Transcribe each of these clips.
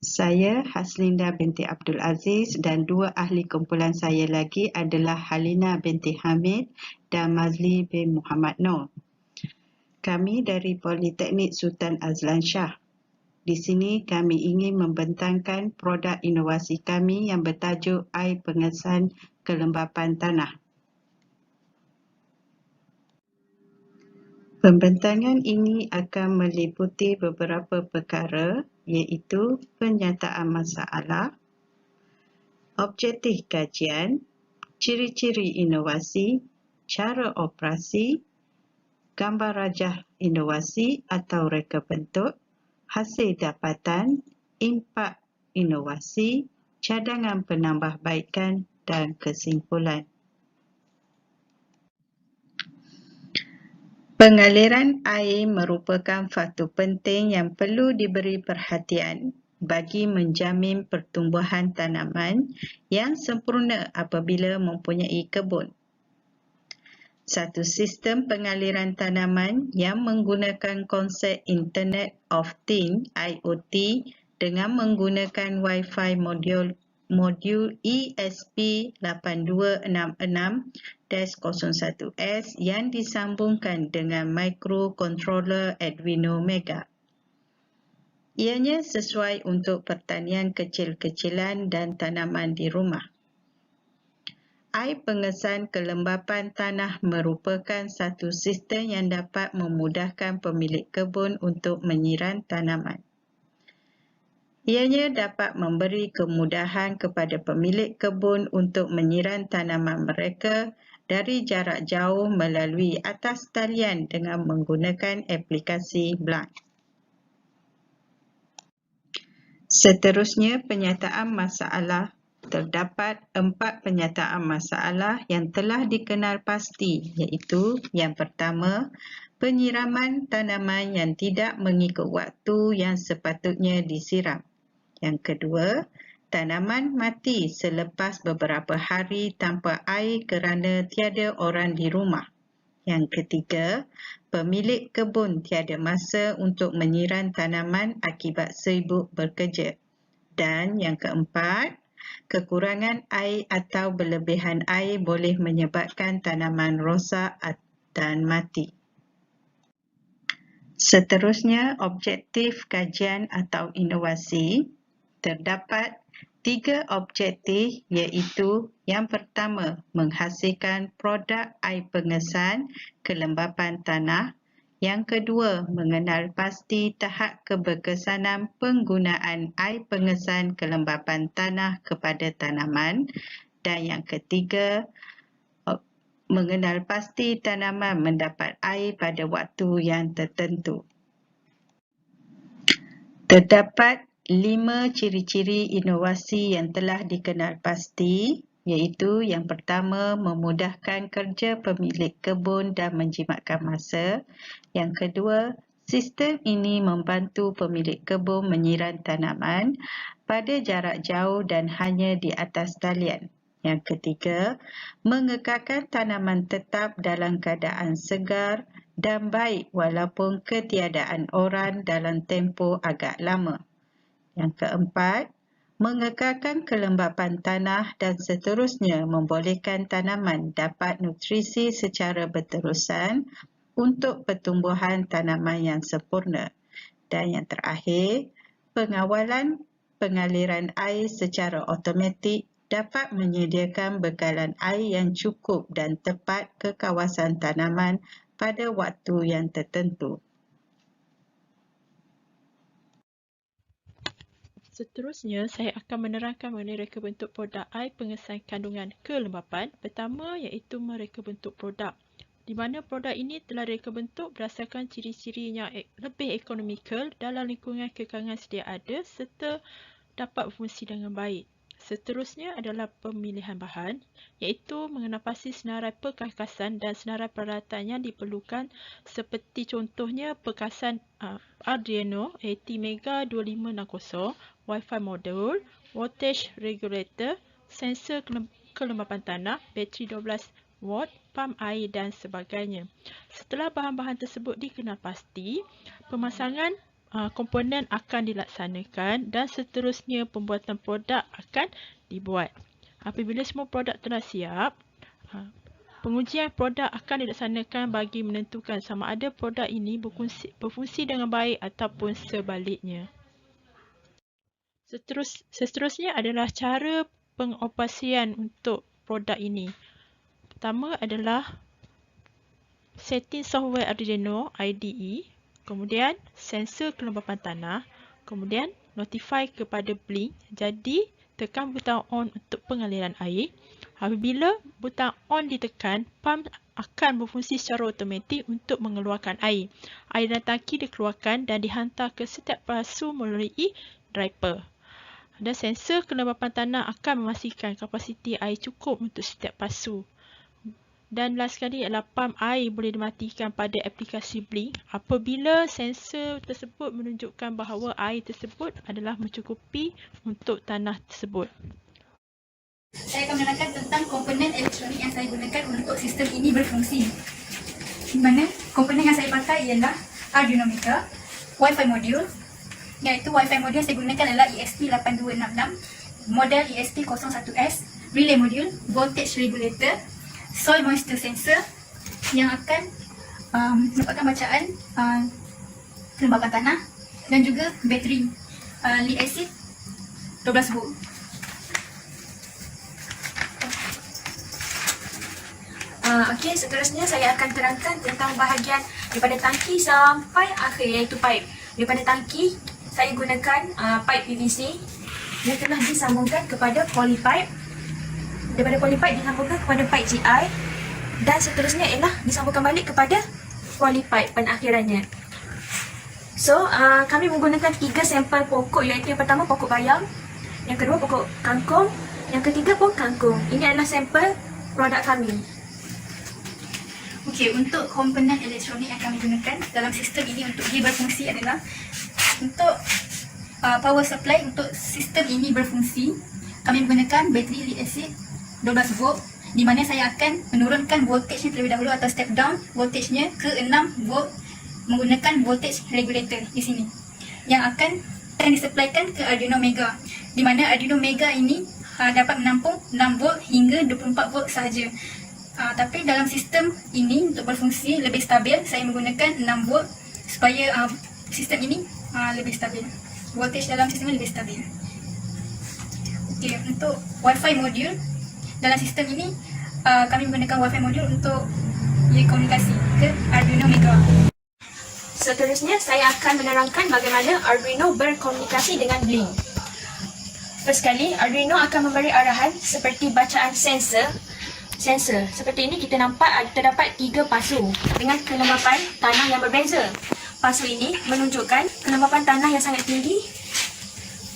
Saya Haslinda binti Abdul Aziz dan dua ahli kumpulan saya lagi adalah Halina binti Hamid dan Mazli bin Muhammad Noor. Kami dari Politeknik Sultan Azlan Shah. Di sini kami ingin membentangkan produk inovasi kami yang bertajuk Air Pengesan Kelembapan Tanah. Pembentangan ini akan meliputi beberapa perkara iaitu penyataan masalah, objektif kajian, ciri-ciri inovasi, cara operasi, gambar rajah inovasi atau reka bentuk, hasil dapatan, impak inovasi, cadangan penambahbaikan dan kesimpulan. Pengaliran air merupakan faktor penting yang perlu diberi perhatian bagi menjamin pertumbuhan tanaman yang sempurna apabila mempunyai kebun. Satu sistem pengaliran tanaman yang menggunakan konsep Internet of Things (IoT) dengan menggunakan Wi-Fi modul ESP8266-01S yang disambungkan dengan microcontroller Arduino Mega. Ianya sesuai untuk pertanian kecil-kecilan dan tanaman di rumah. Air pengesan kelembapan tanah merupakan satu sistem yang dapat memudahkan pemilik kebun untuk menyiram tanaman. Ianya dapat memberi kemudahan kepada pemilik kebun untuk menyiram tanaman mereka dari jarak jauh melalui atas talian dengan menggunakan aplikasi Blunt. Seterusnya, penyataan masalah. Terdapat 4 penyataan masalah yang telah dikenal pasti iaitu yang pertama, penyiraman tanaman yang tidak mengikut waktu yang sepatutnya disiram. Yang kedua, tanaman mati selepas beberapa hari tanpa air kerana tiada orang di rumah. Yang ketiga, pemilik kebun tiada masa untuk menyiram tanaman akibat sibuk bekerja. Dan yang keempat, kekurangan air atau berlebihan air boleh menyebabkan tanaman rosak dan mati. Seterusnya, objektif kajian atau inovasi. Terdapat 3 objektif iaitu yang pertama, menghasilkan produk air pengesan kelembapan tanah. Yang kedua, mengenal pasti tahap keberkesanan penggunaan air pengesan kelembapan tanah kepada tanaman. Dan yang ketiga, mengenal pasti tanaman mendapat air pada waktu yang tertentu. Terdapat 5 ciri-ciri inovasi yang telah dikenal pasti, iaitu yang pertama, memudahkan kerja pemilik kebun dan menjimatkan masa. Yang kedua, sistem ini membantu pemilik kebun menyiram tanaman pada jarak jauh dan hanya di atas talian. Yang ketiga, mengekalkan tanaman tetap dalam keadaan segar dan baik walaupun ketiadaan orang dalam tempoh agak lama. Yang keempat, mengekalkan kelembapan tanah dan seterusnya membolehkan tanaman dapat nutrisi secara berterusan untuk pertumbuhan tanaman yang sempurna. Dan yang terakhir, pengawalan pengaliran air secara automatik dapat menyediakan bekalan air yang cukup dan tepat ke kawasan tanaman pada waktu yang tertentu. Seterusnya, saya akan menerangkan mengenai reka bentuk produk air pengesan kandungan kelembapan. Pertama iaitu mereka bentuk produk, di mana produk ini telah reka bentuk berdasarkan ciri-ciri yang lebih ekonomikal dalam lingkungan kekangan sedia ada serta dapat berfungsi dengan baik. Seterusnya adalah pemilihan bahan, iaitu mengenal pasti senarai perkakasan dan senarai peralatan yang diperlukan seperti contohnya perkasan Arduino ATmega2560, Wi-Fi modul, voltage regulator, sensor kelembapan tanah, bateri 12 watt, pam air dan sebagainya. Setelah bahan-bahan tersebut dikenal pasti, pemasangan komponen akan dilaksanakan dan seterusnya pembuatan produk akan dibuat. Apabila semua produk telah siap, pengujian produk akan dilaksanakan bagi menentukan sama ada produk ini berfungsi dengan baik ataupun sebaliknya. Seterusnya adalah cara pengoperasian untuk produk ini. Pertama adalah setting software Arduino IDE, kemudian sensor kelembapan tanah, kemudian notify kepada Blink. Jadi, tekan butang on untuk pengaliran air. Apabila butang on ditekan, pump akan berfungsi secara automatik untuk mengeluarkan air. Air dalam tangki dikeluarkan dan dihantar ke setiap pasu melalui dropper. Dan sensor kelembapan tanah akan memastikan kapasiti air cukup untuk setiap pasu. Dan last sekali adalah pump air boleh dimatikan pada aplikasi Blink apabila sensor tersebut menunjukkan bahawa air tersebut adalah mencukupi untuk tanah tersebut. Saya akan menerangkan tentang komponen elektronik yang saya gunakan untuk sistem ini berfungsi. Di mana komponen yang saya pakai ialah Arduino Mega, Wi-Fi module, iaitu Wi-Fi module saya gunakan adalah ESP8266, model ESP01S, relay module, voltage regulator, soil moisture sensor yang akan mendapatkan bacaan kelembapan tanah dan juga bateri lead acid 12 volt. Okey, seterusnya saya akan terangkan tentang bahagian daripada tangki sampai akhir, iaitu pipe. Daripada tangki saya gunakan pipe PVC yang telah disambungkan kepada polypipe. Daripada polypipe disambungkan kepada pipe GI dan seterusnya ialah disambungkan balik kepada polypipe penakhirannya. So, kami menggunakan 3 sampel pokok, iaitu yang pertama pokok bayam, yang kedua pokok kangkung, yang ketiga pun kangkung. Ini adalah sampel produk kami. Okey, untuk komponen elektronik yang kami gunakan dalam sistem ini untuk dia berfungsi adalah untuk power supply. Untuk sistem ini berfungsi, kami menggunakan bateri lead acid 12 volt, di mana saya akan menurunkan voltage terlebih dahulu atau step down voltage-nya ke 6 volt menggunakan voltage regulator di sini yang akan disupplykan ke Arduino Mega, di mana Arduino Mega ini dapat menampung 6 volt hingga 24 volt sahaja. Tapi dalam sistem ini untuk berfungsi lebih stabil, saya menggunakan 6 volt supaya sistem ini lebih stabil. Voltage dalam sistem ini lebih stabil. Okey, untuk Wi-Fi module dalam sistem ini kami menggunakan Wi-Fi module untuk komunikasi ke Arduino Mega. Seterusnya saya akan menerangkan bagaimana Arduino berkomunikasi dengan Blink. First sekali, Arduino akan memberi arahan seperti bacaan sensor. Seperti ini kita nampak terdapat 3 pasu dengan kelembapan tanah yang berbeza. Pasu ini menunjukkan kelembapan tanah yang sangat tinggi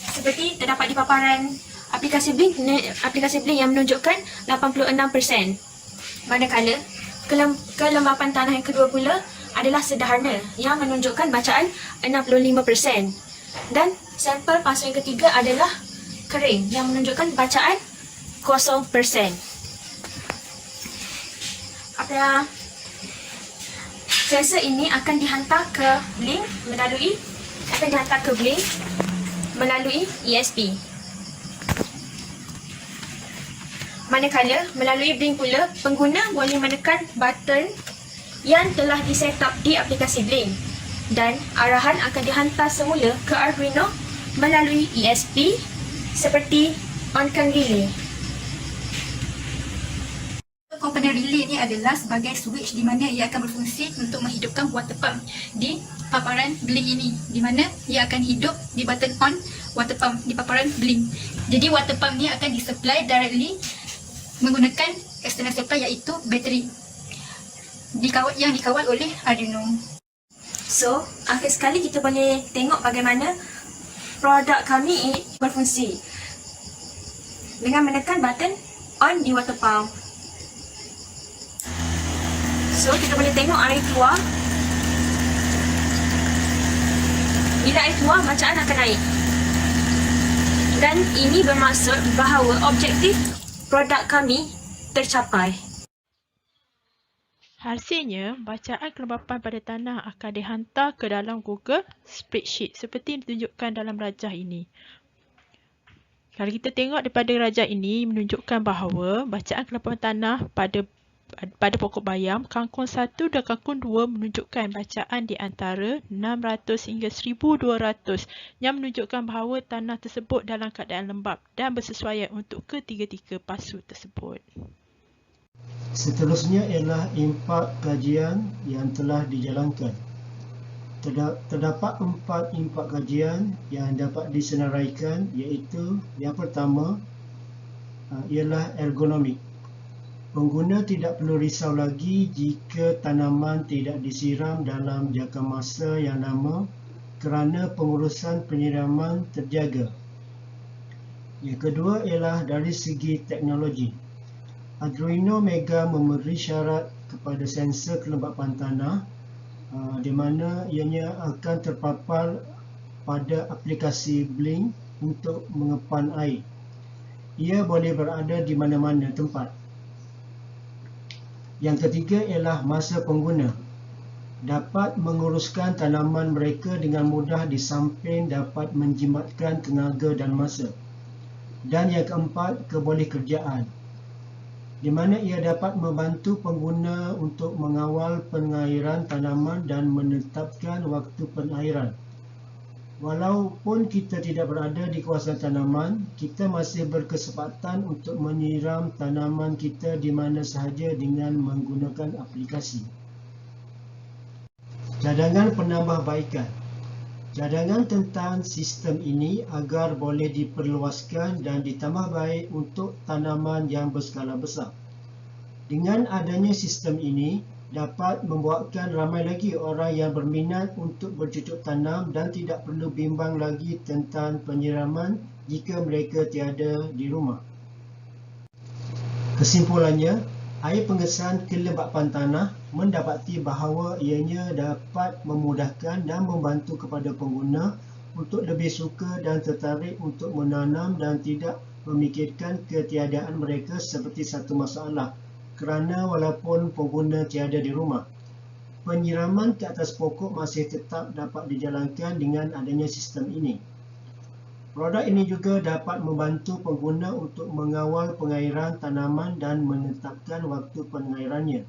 seperti terdapat di paparan aplikasi Blink yang menunjukkan 86%. Manakala kelembapan tanah yang kedua pula adalah sederhana yang menunjukkan bacaan 65%. Dan sampel pasu yang ketiga adalah kering yang menunjukkan bacaan 0%. Sensor ini akan dihantar ke Blink melalui ESP. Manakala melalui Blink pula, pengguna boleh menekan button yang telah di-set up di aplikasi Blink dan arahan akan dihantar semula ke Arduino melalui ESP seperti on-kan relay. Komponen relay ni adalah sebagai switch di mana ia akan berfungsi untuk menghidupkan water pump di paparan Blink ini, di mana ia akan hidup di button on water pump di paparan Blink. Jadi water pump ni akan disupply directly menggunakan external supply, iaitu bateri yang dikawal oleh Arduino. So, akhir sekali kita boleh tengok bagaimana produk kami berfungsi dengan menekan button on di water pump. So, kita boleh tengok air keluar. Bila air keluar, bacaan akan naik. Dan ini bermaksud bahawa objektif produk kami tercapai. Hasilnya, bacaan kelembapan pada tanah akan dihantar ke dalam Google Spreadsheet seperti ditunjukkan dalam rajah ini. Kalau kita tengok daripada rajah ini menunjukkan bahawa bacaan kelembapan tanah pada pokok bayam, kangkung 1 dan kangkung 2 menunjukkan bacaan di antara 600 hingga 1200 yang menunjukkan bahawa tanah tersebut dalam keadaan lembap dan bersesuaian untuk ketiga-tiga pasu tersebut. Seterusnya ialah impak kajian yang telah dijalankan. Terdapat 4 impak kajian yang dapat disenaraikan, iaitu yang pertama ialah ergonomik. Pengguna tidak perlu risau lagi jika tanaman tidak disiram dalam jangka masa yang lama kerana pengurusan penyiraman terjaga. Yang kedua ialah dari segi teknologi. Arduino Mega memberi syarat kepada sensor kelembapan tanah di mana ianya akan terpapar pada aplikasi Blink untuk mengepan air. Ia boleh berada di mana-mana tempat. Yang ketiga ialah masa pengguna. Dapat menguruskan tanaman mereka dengan mudah di samping dapat menjimatkan tenaga dan masa. Dan yang keempat, kebolehkerjaan, di mana ia dapat membantu pengguna untuk mengawal pengairan tanaman dan menetapkan waktu pengairan. Walaupun kita tidak berada di kawasan tanaman, kita masih berkesempatan untuk menyiram tanaman kita di mana sahaja dengan menggunakan aplikasi. Cadangan penambahbaikan. Cadangan tentang sistem ini agar boleh diperluaskan dan ditambah baik untuk tanaman yang berskala besar. Dengan adanya sistem ini, dapat membuatkan ramai lagi orang yang berminat untuk bercucuk tanam dan tidak perlu bimbang lagi tentang penyiraman jika mereka tiada di rumah. Kesimpulannya, air pengesan kelembapan tanah mendapati bahawa ianya dapat memudahkan dan membantu kepada pengguna untuk lebih suka dan tertarik untuk menanam dan tidak memikirkan ketiadaan mereka seperti satu masalah kerana walaupun pengguna tiada di rumah. Penyiraman ke atas pokok masih tetap dapat dijalankan dengan adanya sistem ini. Produk ini juga dapat membantu pengguna untuk mengawal pengairan tanaman dan menetapkan waktu pengairannya.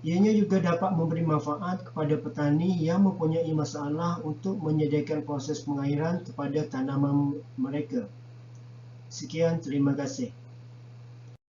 Ianya juga dapat memberi manfaat kepada petani yang mempunyai masalah untuk menyediakan proses pengairan kepada tanaman mereka. Sekian, terima kasih.